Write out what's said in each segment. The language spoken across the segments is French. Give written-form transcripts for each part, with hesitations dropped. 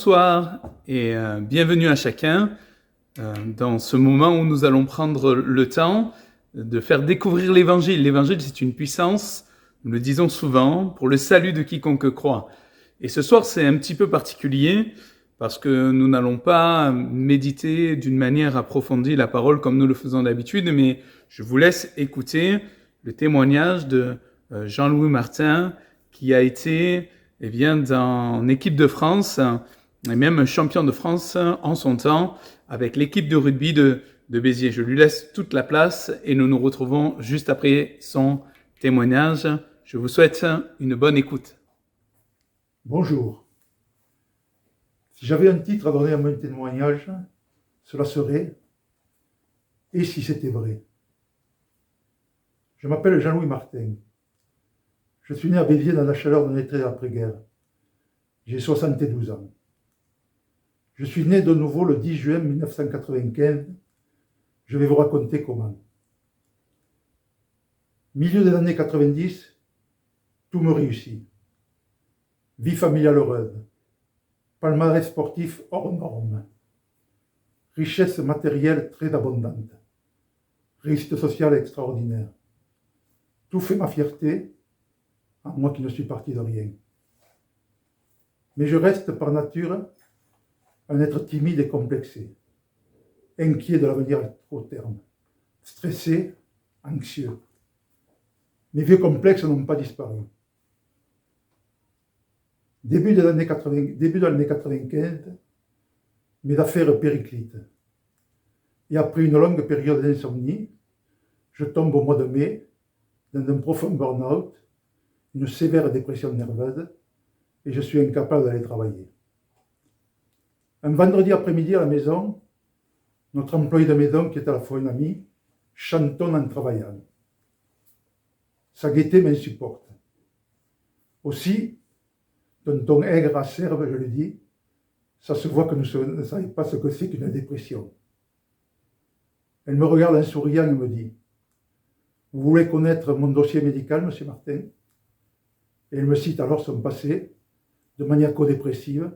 Bonsoir et bienvenue à chacun dans ce moment où nous allons prendre le temps de faire découvrir l'Évangile. L'Évangile, c'est une puissance, nous le disons souvent, pour le salut de quiconque croit. Et ce soir, c'est un petit peu particulier parce que nous n'allons pas méditer d'une manière approfondie la parole comme nous le faisons d'habitude, mais je vous laisse écouter le témoignage de Jean-Louis Martin qui a été dans l'équipe de France, et même champion de France en son temps, avec l'équipe de rugby de Béziers. Je lui laisse toute la place et nous nous retrouvons juste après son témoignage. Je vous souhaite une bonne écoute. Bonjour. Si j'avais un titre à donner à mon témoignage, cela serait « Et si c'était vrai ?» Je m'appelle Jean-Louis Martin. Je suis né à Béziers dans la chaleur de l'été après-guerre. J'ai 72 ans. Je suis né de nouveau le 10 juin 1995. Je vais vous raconter comment. Milieu des années 90, tout me réussit. Vie familiale heureuse. Palmarès sportif hors norme. Richesse matérielle très abondante. Réussite sociale extraordinaire. Tout fait ma fierté, à moi qui ne suis parti de rien. Mais je reste par nature un être timide et complexé, inquiet de l'avenir à court terme, stressé, anxieux. Mes vieux complexes n'ont pas disparu. Début de l'année 95, mes affaires périclitent. Et après une longue période d'insomnie, je tombe au mois de mai dans un profond burn-out, une sévère dépression nerveuse, et je suis incapable d'aller travailler. Un vendredi après-midi à la maison, notre employé de maison, qui est à la fois un ami, chantonne en travaillant. Sa gaieté m'insupporte. Aussi, d'un ton aigre acerbe, je lui dis, ça se voit que vous ne savez pas ce que c'est qu'une dépression. Elle me regarde en souriant et me dit, vous voulez connaître mon dossier médical, monsieur Martin? Et elle me cite alors son passé, de maniaco-dépressive,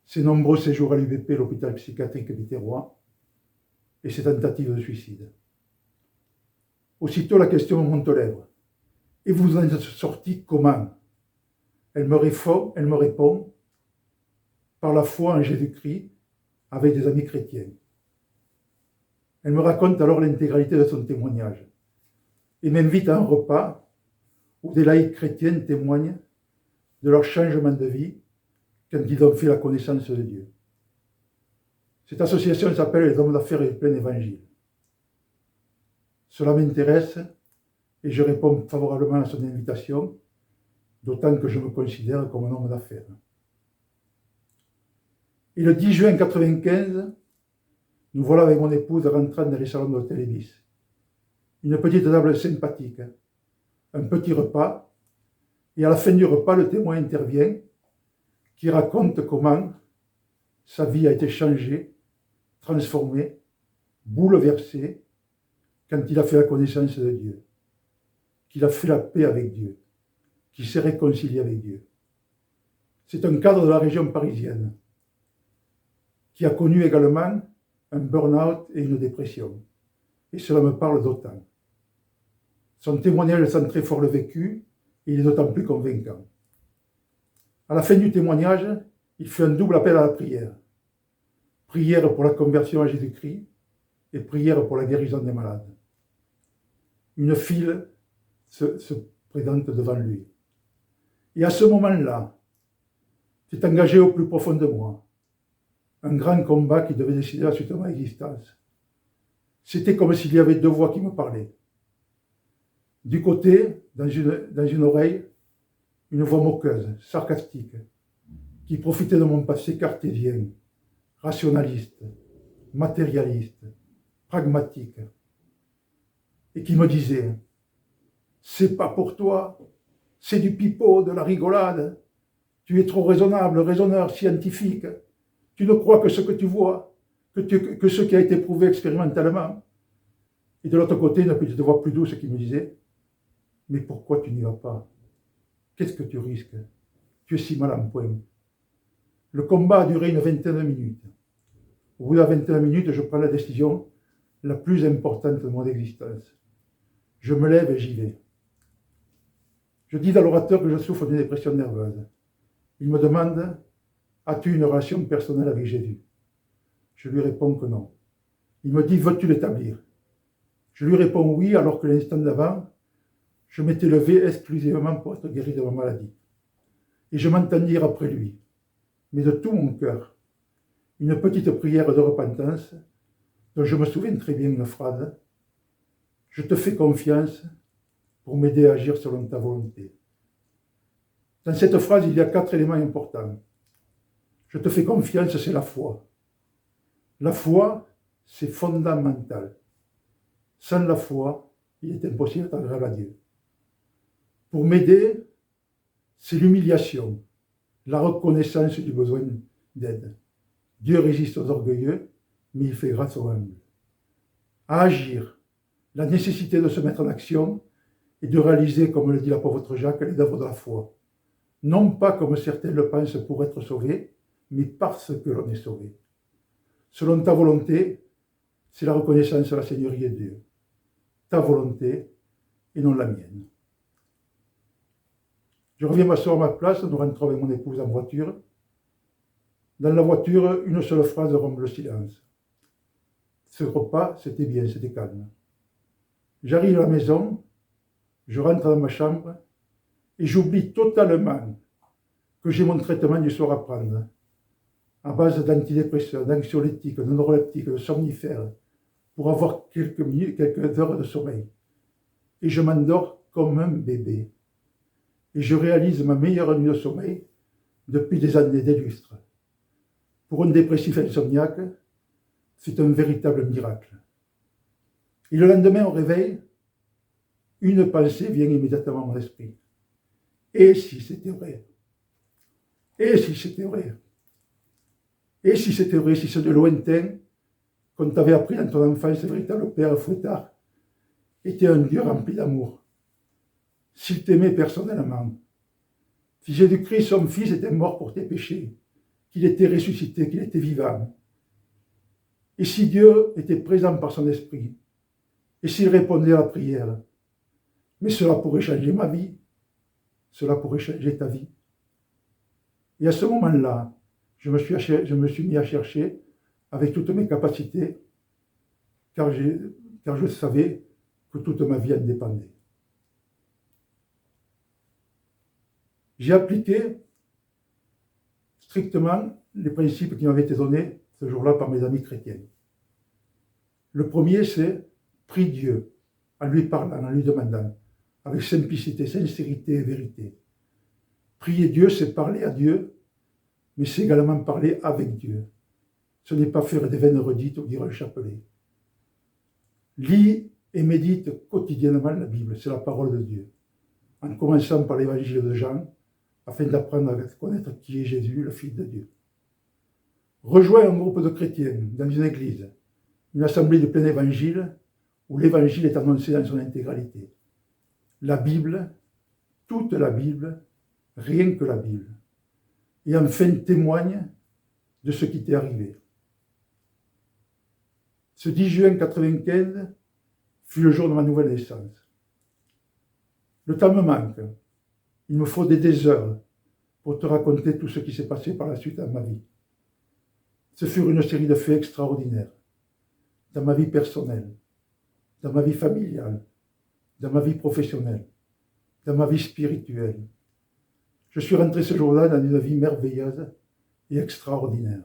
ses nombreux séjours à l'UBP, l'hôpital psychiatrique biterrois, et ses tentatives de suicide. Aussitôt la question me monte aux lèvres. Et vous en êtes sorti comment? Elle me répond, par la foi en Jésus-Christ, avec des amis chrétiens. Elle me raconte alors l'intégralité de son témoignage, et m'invite à un repas où des laïcs chrétiens témoignent de leur changement de vie quand ils ont fait la connaissance de Dieu. Cette association s'appelle les Hommes d'Affaires et Plein Évangile. Cela m'intéresse et je réponds favorablement à son invitation, d'autant que je me considère comme un homme d'affaires. Et le 10 juin 1995, nous voilà avec mon épouse rentrant dans les salons d'Hôtel Ibis. Une petite table sympathique, un petit repas, et à la fin du repas, le témoin intervient, qui raconte comment sa vie a été changée, transformée, bouleversée, quand il a fait la connaissance de Dieu, qu'il a fait la paix avec Dieu, qu'il s'est réconcilié avec Dieu. C'est un cadre de la région parisienne, qui a connu également un burn-out et une dépression. Et cela me parle d'autant. Son témoignage sent très fort le vécu, et il est d'autant plus convaincant. À la fin du témoignage, il fait un double appel à la prière. Prière pour la conversion à Jésus-Christ et prière pour la guérison des malades. Une file se présente devant lui. Et à ce moment-là, s'est engagé au plus profond de moi un grand combat qui devait décider la suite de ma existence. C'était comme s'il y avait deux voix qui me parlaient. Du côté, dans une oreille, une voix moqueuse, sarcastique, qui profitait de mon passé cartésien, rationaliste, matérialiste, pragmatique, et qui me disait « C'est pas pour toi, c'est du pipeau, de la rigolade, tu es trop raisonnable, raisonneur, scientifique, tu ne crois que ce que tu vois, que ce qui a été prouvé expérimentalement. » Et de l'autre côté, une petite voix plus douce qui me disait « Mais pourquoi tu n'y vas pas? Qu'est-ce que tu risques? Tu es si mal en point. » Le combat a duré une vingtaine de minutes. Au bout de la vingtaine de minutes, je prends la décision la plus importante de mon existence. Je me lève et j'y vais. Je dis à l'orateur que je souffre d'une dépression nerveuse. Il me demande, as-tu une relation personnelle avec Jésus? Je lui réponds que non. Il me dit, veux-tu l'établir? Je lui réponds oui, alors que l'instant d'avant, je m'étais levé exclusivement pour être guéri de ma maladie. Et je m'entends dire après lui, mais de tout mon cœur, une petite prière de repentance, dont je me souviens très bien une phrase, je te fais confiance pour m'aider à agir selon ta volonté. Dans cette phrase, il y a 4 éléments importants. Je te fais confiance, c'est la foi. La foi, c'est fondamental. Sans la foi, il est impossible d'agréer à Dieu. Pour m'aider, c'est l'humiliation, la reconnaissance du besoin d'aide. Dieu résiste aux orgueilleux, mais il fait grâce aux humbles. À agir, la nécessité de se mettre en action et de réaliser, comme le dit l'apôtre Jacques, les œuvres de la foi. Non pas comme certains le pensent pour être sauvés, mais parce que l'on est sauvé. Selon ta volonté, c'est la reconnaissance de la Seigneurie de Dieu. Ta volonté et non la mienne. Je reviens m'asseoir à ma place, nous rentrons avec mon épouse en voiture. Dans la voiture, une seule phrase rompt le silence. Ce repas, c'était bien, c'était calme. J'arrive à la maison, je rentre dans ma chambre et j'oublie totalement que j'ai mon traitement du soir à prendre, à base d'antidépresseurs, d'anxiolytiques, de neuroleptiques, de somnifères, pour avoir quelques heures de sommeil. Et je m'endors comme un bébé. Et je réalise ma meilleure nuit de sommeil depuis des années, des lustres. Pour un dépressif insomniaque, c'est un véritable miracle. Et le lendemain, au réveil, une pensée vient immédiatement à mon esprit. Et si c'était vrai? Et si c'était vrai? Et si c'était vrai, si c'est de lointain, qu'on t'avait appris dans ton enfance, ce véritable père fouettard était un Dieu rempli d'amour. S'il t'aimait personnellement, si Jésus-Christ, son Fils, était mort pour tes péchés, qu'il était ressuscité, qu'il était vivant, et si Dieu était présent par son esprit, et s'il répondait à la prière, mais cela pourrait changer ma vie, cela pourrait changer ta vie. Et à ce moment-là, je me suis mis à chercher avec toutes mes capacités, car je savais que toute ma vie en dépendait. J'ai appliqué strictement les principes qui m'avaient été donnés ce jour-là par mes amis chrétiens. Le premier, c'est prie Dieu, en lui parlant, en lui demandant, avec simplicité, sincérité et vérité. Prier Dieu, c'est parler à Dieu, mais c'est également parler avec Dieu. Ce n'est pas faire des vaines redites ou dire un chapelet. Lis et médite quotidiennement la Bible, c'est la parole de Dieu. En commençant par l'évangile de Jean, afin d'apprendre à connaître qui est Jésus, le Fils de Dieu. Rejoins un groupe de chrétiens dans une église, une assemblée de plein évangile, où l'évangile est annoncé dans son intégralité. La Bible, toute la Bible, rien que la Bible. Et enfin témoigne de ce qui t'est arrivé. Ce 10 juin 1995 fut le jour de ma nouvelle naissance. Le temps me manque. Il me faut des heures pour te raconter tout ce qui s'est passé par la suite dans ma vie. Ce fut une série de faits extraordinaires dans ma vie personnelle, dans ma vie familiale, dans ma vie professionnelle, dans ma vie spirituelle. Je suis rentré ce jour-là dans une vie merveilleuse et extraordinaire.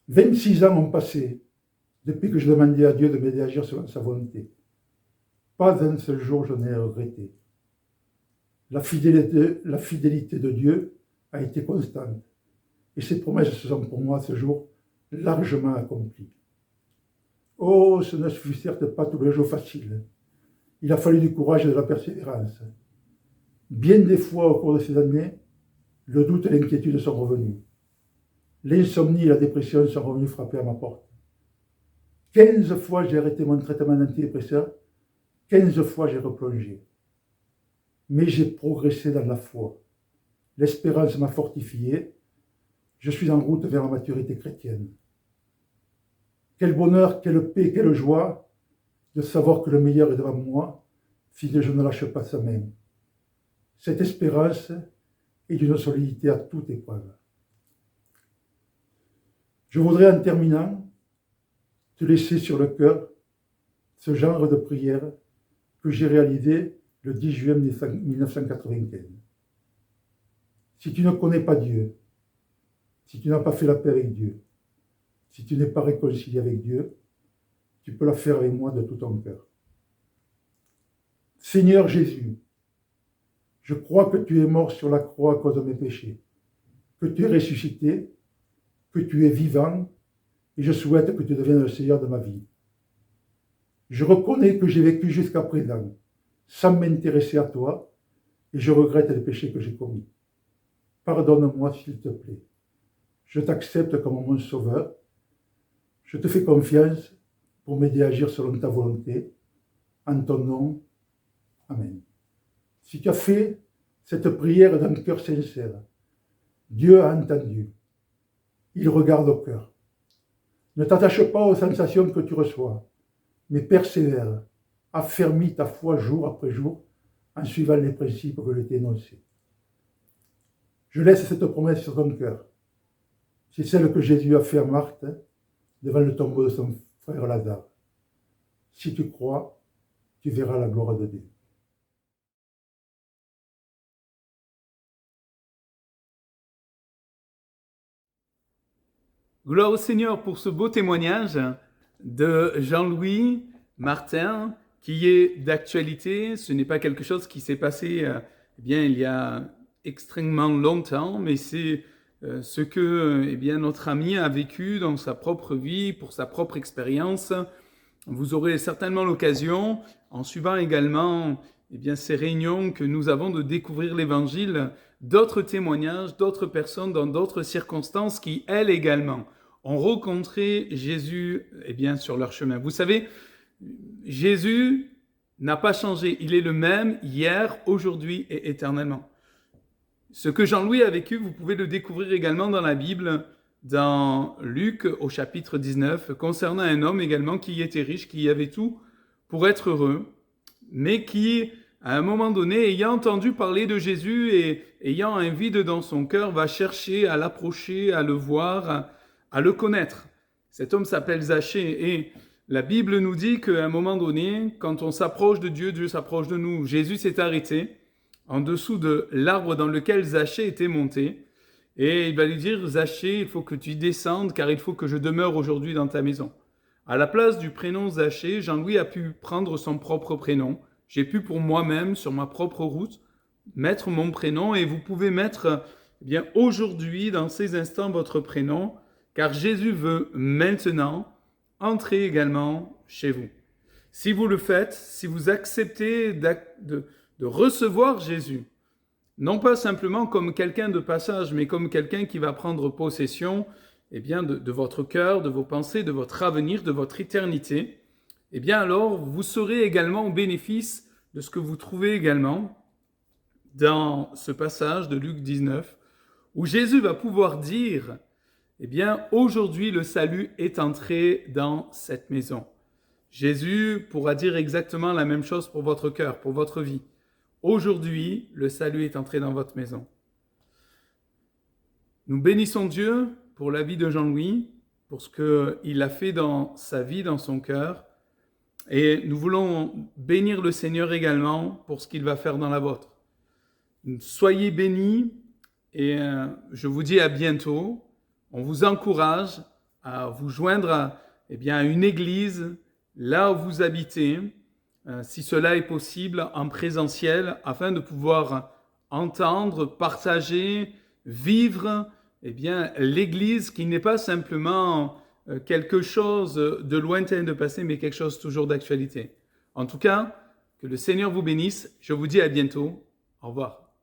26 ans ont passé depuis que je demandais à Dieu de m'aider à agir selon sa volonté. Pas un seul jour je n'ai regretté. La fidélité de Dieu a été constante et ses promesses se sont pour moi ce jour largement accomplies. Oh, ce ne fut certes pas tous les jours facile. Il a fallu du courage et de la persévérance. Bien des fois au cours de ces années, le doute et l'inquiétude sont revenus. L'insomnie et la dépression sont revenus frapper à ma porte. 15 fois j'ai arrêté mon traitement d'antidépresseur, 15 fois j'ai replongé. Mais j'ai progressé dans la foi. L'espérance m'a fortifié. Je suis en route vers la maturité chrétienne. Quel bonheur, quelle paix, quelle joie de savoir que le meilleur est devant moi si je ne lâche pas sa main. Cette espérance est d'une solidité à toute épreuve. Je voudrais en terminant te laisser sur le cœur ce genre de prière que j'ai réalisé le 10 juin 1995. Si tu ne connais pas Dieu, si tu n'as pas fait la paix avec Dieu, si tu n'es pas réconcilié avec Dieu, tu peux la faire avec moi de tout ton cœur. Seigneur Jésus, je crois que tu es mort sur la croix à cause de mes péchés, que tu es ressuscité, que tu es vivant, et je souhaite que tu deviennes le Seigneur de ma vie. Je reconnais que j'ai vécu jusqu'à présent sans m'intéresser à toi, et je regrette les péchés que j'ai commis. Pardonne-moi s'il te plaît. Je t'accepte comme mon sauveur. Je te fais confiance pour m'aider à agir selon ta volonté. En ton nom, Amen. Si tu as fait cette prière d'un cœur sincère, Dieu a entendu. Il regarde au cœur. Ne t'attache pas aux sensations que tu reçois, mais persévère, affermis ta foi jour après jour en suivant les principes que je t'ai énoncés. Je laisse cette promesse sur ton cœur. C'est celle que Jésus a fait à Marthe devant le tombeau de son frère Lazare. Si tu crois, tu verras la gloire de Dieu. Gloire au Seigneur pour ce beau témoignage de Jean-Louis Martin qui est d'actualité. Ce n'est pas quelque chose qui s'est passé il y a extrêmement longtemps, mais c'est ce que notre ami a vécu dans sa propre vie, pour sa propre expérience. Vous aurez certainement l'occasion, en suivant également ces réunions que nous avons, de découvrir l'Évangile, d'autres témoignages, d'autres personnes dans d'autres circonstances qui, elles également, ont rencontré Jésus sur leur chemin. Vous savez, Jésus n'a pas changé. Il est le même hier, aujourd'hui et éternellement. Ce que Jean-Louis a vécu, vous pouvez le découvrir également dans la Bible, dans Luc au chapitre 19, concernant un homme également qui était riche, qui avait tout pour être heureux, mais qui, à un moment donné, ayant entendu parler de Jésus et ayant un vide dans son cœur, va chercher à l'approcher, à le voir, à le connaître. Cet homme s'appelle Zachée, et la Bible nous dit qu'à un moment donné, quand on s'approche de Dieu, Dieu s'approche de nous. Jésus s'est arrêté en dessous de l'arbre dans lequel Zachée était monté, et il va lui dire: Zachée, il faut que tu descendes, car il faut que je demeure aujourd'hui dans ta maison. À la place du prénom Zachée, Jean-Louis a pu prendre son propre prénom. J'ai pu pour moi-même, sur ma propre route, mettre mon prénom, et vous pouvez mettre aujourd'hui, dans ces instants, votre prénom, car Jésus veut maintenant entrer également chez vous. Si vous le faites, si vous acceptez de recevoir Jésus, non pas simplement comme quelqu'un de passage, mais comme quelqu'un qui va prendre possession de votre cœur, de vos pensées, de votre avenir, de votre éternité, alors vous serez également au bénéfice de ce que vous trouvez également dans ce passage de Luc 19, où Jésus va pouvoir dire: aujourd'hui le salut est entré dans cette maison. Jésus pourra dire exactement la même chose pour votre cœur, pour votre vie. Aujourd'hui, le salut est entré dans votre maison. Nous bénissons Dieu pour la vie de Jean-Louis, pour ce qu'il a fait dans sa vie, dans son cœur. Et nous voulons bénir le Seigneur également pour ce qu'il va faire dans la vôtre. Soyez bénis et je vous dis à bientôt. On vous encourage à vous joindre à une église là où vous habitez, si cela est possible, en présentiel, afin de pouvoir entendre, partager, vivre l'église qui n'est pas simplement quelque chose de lointain de passé, mais quelque chose toujours d'actualité. En tout cas, que le Seigneur vous bénisse. Je vous dis à bientôt. Au revoir.